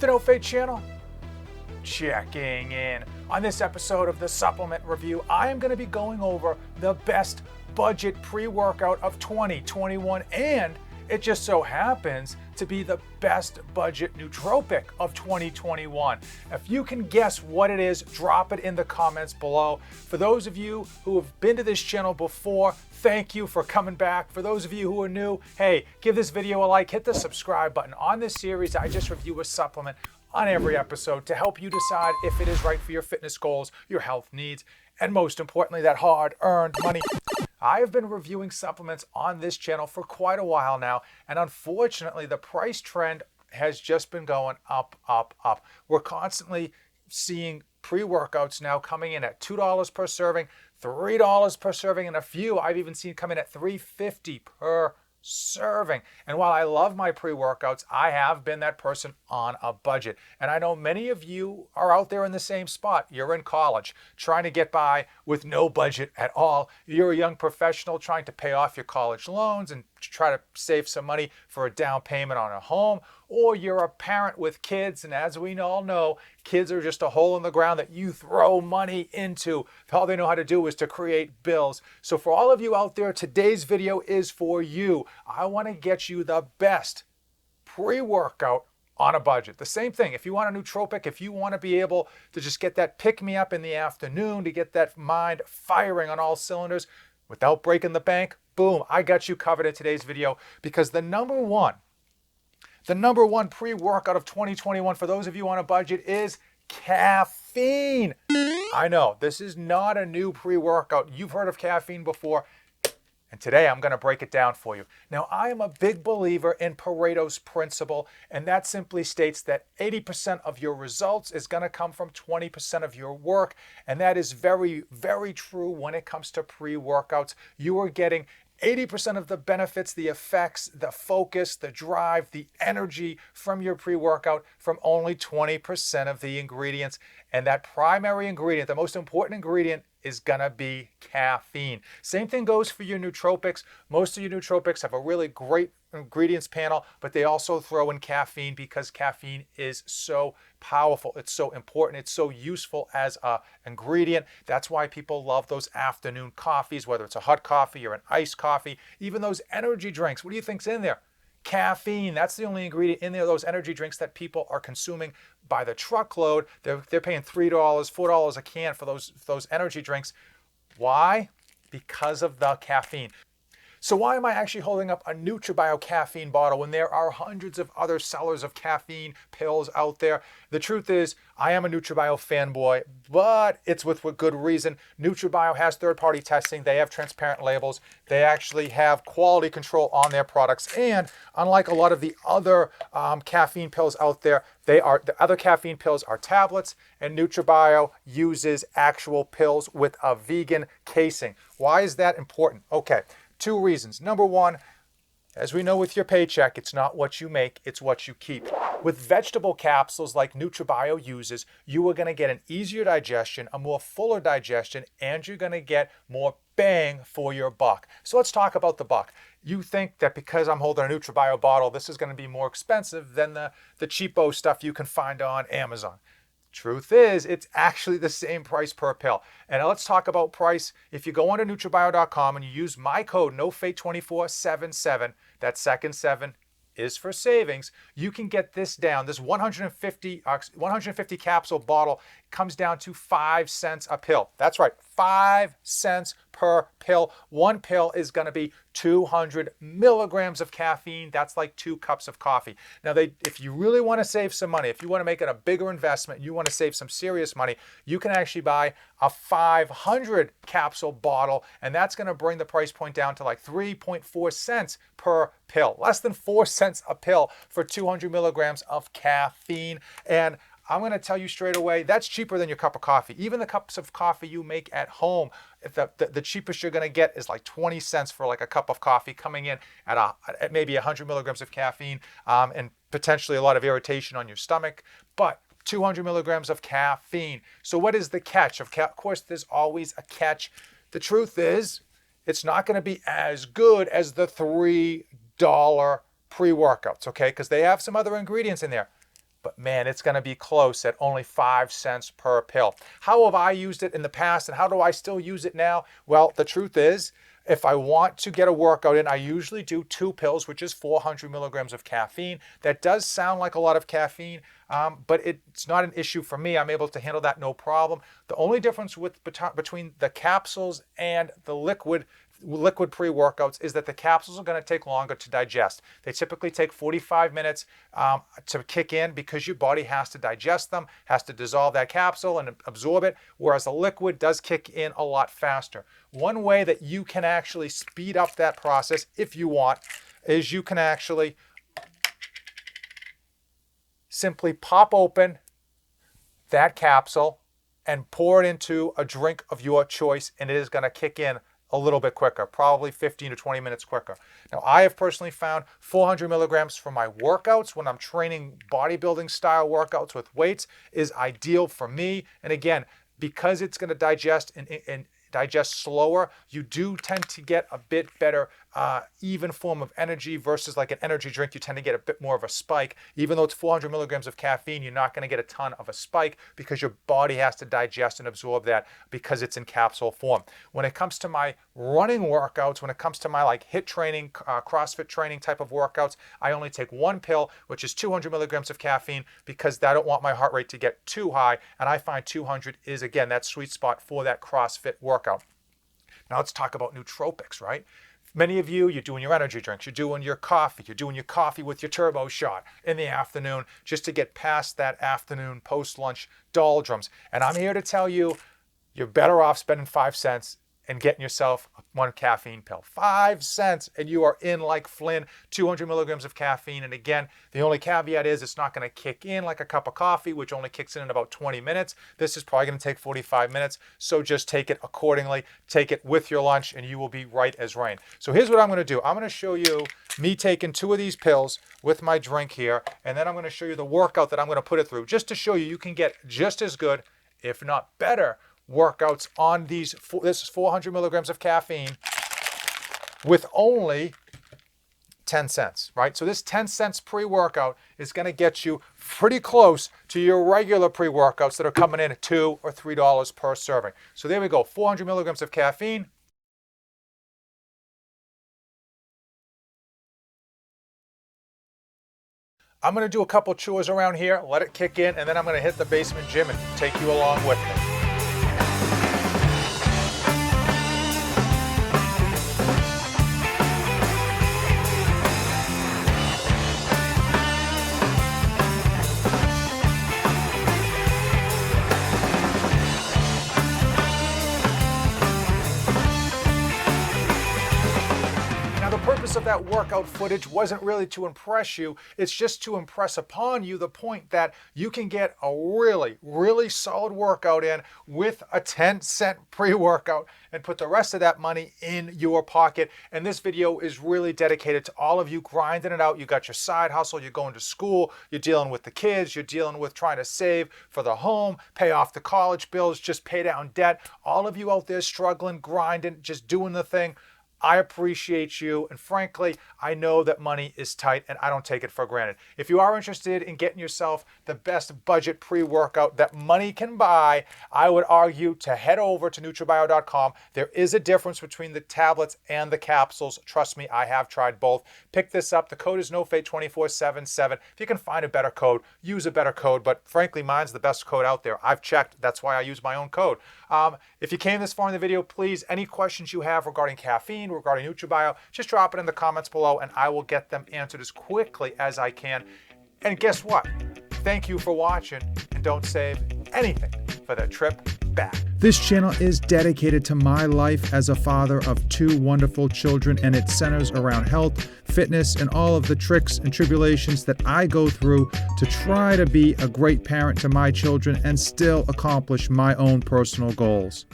The No Fate channel, checking in. On this episode of the Supplement Review, I am going to be going over the best budget pre-workout of 2021, and it just so happens to be the best budget nootropic of 2021. If you can guess what it is, drop it in the comments below. For those of you who have been to this channel before, thank you for coming back. For those of you who are new, hey, give this video a like, hit the subscribe button. On this series, I just review a supplement on every episode to help you decide if it is right for your fitness goals, your health needs, and most importantly, that hard-earned money. I have been reviewing supplements on this channel for quite a while now, and unfortunately, the price trend has just been going up, up, up. We're constantly seeing pre-workouts now coming in at $2 per serving, $3 per serving, and a few I've even seen come in at $3.50 per serving. And while I love my pre-workouts, I have been that person on a budget. And I know many of you are out there in the same spot. You're in college, trying to get by with no budget at all. You're a young professional trying to pay off your college loans and try to save some money for a down payment on a home. Or you're a parent with kids, and as we all know, kids are just a hole in the ground that you throw money into. All they know how to do is to create bills. So for all of you out there, today's video is for you. I want to get you the best pre-workout on a budget. The same thing, if you want a nootropic, if you want to be able to just get that pick-me-up in the afternoon, to get that mind firing on all cylinders without breaking the bank, boom, I got you covered in today's video, because the number one pre-workout of 2021 for those of you on a budget is caffeine. I know, this is not a new pre-workout. You've heard of caffeine before, and today I'm going to break it down for you. Now, I am a big believer in Pareto's principle, and that simply states that 80% of your results is going to come from 20% of your work, and that is very, very true when it comes to pre-workouts. You are getting 80% of the benefits, the effects, the focus, the drive, the energy from your pre-workout from only 20% of the ingredients. And that primary ingredient, the most important ingredient, is gonna be caffeine. Same thing goes for your nootropics. Most of your nootropics have a really great ingredients panel, but they also throw in caffeine because caffeine is so powerful. It's so important. It's so useful as an ingredient. That's why people love those afternoon coffees, whether it's a hot coffee or an iced coffee, even those energy drinks. What do you think's in there? Caffeine. That's the only ingredient in there. Those energy drinks that people are consuming by the truckload. They're paying $3, $4 a can for those energy drinks. Why? Because of the caffeine. So why am I actually holding up a NutraBio caffeine bottle when there are hundreds of other sellers of caffeine pills out there? The truth is, I am a NutraBio fanboy, but it's with good reason. NutraBio has third-party testing. They have transparent labels. They actually have quality control on their products. And unlike a lot of the other caffeine pills out there, the other caffeine pills are tablets, and NutraBio uses actual pills with a vegan casing. Why is that important? Okay. Two reasons. Number one, as we know with your paycheck, it's not what you make, it's what you keep. With vegetable capsules like NutraBio uses, you are going to get an easier digestion, a more fuller digestion, and you're going to get more bang for your buck. So let's talk about the buck. You think that because I'm holding a NutraBio bottle, this is going to be more expensive than the cheapo stuff you can find on Amazon. Truth is, it's actually the same price per pill. And let's talk about price. If you go onto NutraBio.com and you use my code NOFATE2477, that second 7 is for savings, you can get this down. This 150 capsule bottle comes down to 5 cents a pill. That's right, 5 cents per pill. One pill is going to be 200 milligrams of caffeine. That's like 2 cups of coffee. Now, if you really want to save some money, if you want to make it a bigger investment, you want to save some serious money, you can actually buy a 500 capsule bottle, and that's going to bring the price point down to like 3.4 cents per pill. Less than 4 cents a pill for 200 milligrams of caffeine. And I'm going to tell you straight away, that's cheaper than your cup of coffee. Even the cups of coffee you make at home, the cheapest you're going to get is like 20 cents for like a cup of coffee, coming in at maybe 100 milligrams of caffeine and potentially a lot of irritation on your stomach. But 200 milligrams of caffeine. So what is the catch? Of course, there's always a catch. The truth is, it's not going to be as good as the $3 pre-workouts, okay? Because they have some other ingredients in there. but man, it's going to be close at only 5 cents per pill. How have I used it in the past, and how do I still use it now? Well, the truth is, if I want to get a workout in, I usually do 2 pills, which is 400 milligrams of caffeine. That does sound like a lot of caffeine, but it's not an issue for me. I'm able to handle that no problem. The only difference between the capsules and the liquid pre-workouts is that the capsules are going to take longer to digest. They typically take 45 minutes to kick in because your body has to digest them, has to dissolve that capsule and absorb it, whereas the liquid does kick in a lot faster. One way that you can actually speed up that process, if you want, is you can actually simply pop open that capsule and pour it into a drink of your choice, and it is going to kick in a little bit quicker, probably 15 to 20 minutes quicker. Now, I have personally found 400 milligrams for my workouts when I'm training bodybuilding style workouts with weights is ideal for me. And again, because it's going to digest and digest slower, you do tend to get a bit better even form of energy versus like an energy drink. You tend to get a bit more of a spike. Even though it's 400 milligrams of caffeine, you're not going to get a ton of a spike because your body has to digest and absorb that because it's in capsule form. When it comes to my running workouts, when it comes to my like HIIT training, CrossFit training type of workouts, I only take 1 pill, which is 200 milligrams of caffeine because I don't want my heart rate to get too high. And I find 200 is, again, that sweet spot for that CrossFit workout. Now let's talk about nootropics, right? Many of you, you're doing your energy drinks, you're doing your coffee with your turbo shot in the afternoon just to get past that afternoon post-lunch doldrums. And I'm here to tell you, you're better off spending 5 cents and getting yourself 1 caffeine pill. 5 cents and you are in like Flynn, 200 milligrams of caffeine. And again, the only caveat is it's not going to kick in like a cup of coffee, which only kicks in about 20 minutes. This is probably going to take 45 minutes. So just take it accordingly. Take it with your lunch and you will be right as rain. So here's what I'm going to do. I'm going to show you me taking 2 of these pills with my drink here. And then I'm going to show you the workout that I'm going to put it through just to show you you can get just as good, if not better, workouts on these. This is 400 milligrams of caffeine with only 10 cents, right? So this 10 cents pre-workout is going to get you pretty close to your regular pre-workouts that are coming in at $2 or $3 per serving. So there we go, 400 milligrams of caffeine. I'm going to do a couple chores around here, let it kick in, and then I'm going to hit the basement gym and take you along with me. Of that workout footage wasn't really to impress you. It's just to impress upon you the point that you can get a really, really solid workout in with a 10-cent pre-workout and put the rest of that money in your pocket. And this video is really dedicated to all of you grinding it out. You got your side hustle, you're going to school, you're dealing with the kids, you're dealing with trying to save for the home, pay off the college bills, just pay down debt. All of you out there struggling, grinding, just doing the thing. I appreciate you, and frankly, I know that money is tight and I don't take it for granted. If you are interested in getting yourself the best budget pre-workout that money can buy, I would argue to head over to NutraBio.com. There is a difference between the tablets and the capsules. Trust me, I have tried both. Pick this up. The code is NOFADE24777. If you can find a better code, use a better code, but frankly, mine's the best code out there. I've checked. That's why I use my own code. If you came this far in the video, please, any questions you have regarding caffeine, regarding NutraBio, just drop it in the comments below and I will get them answered as quickly as I can. And guess what? Thank you for watching, and don't save anything for the trip back. This channel is dedicated to my life as a father of 2 wonderful children, and it centers around health, fitness, and all of the tricks and tribulations that I go through to try to be a great parent to my children and still accomplish my own personal goals.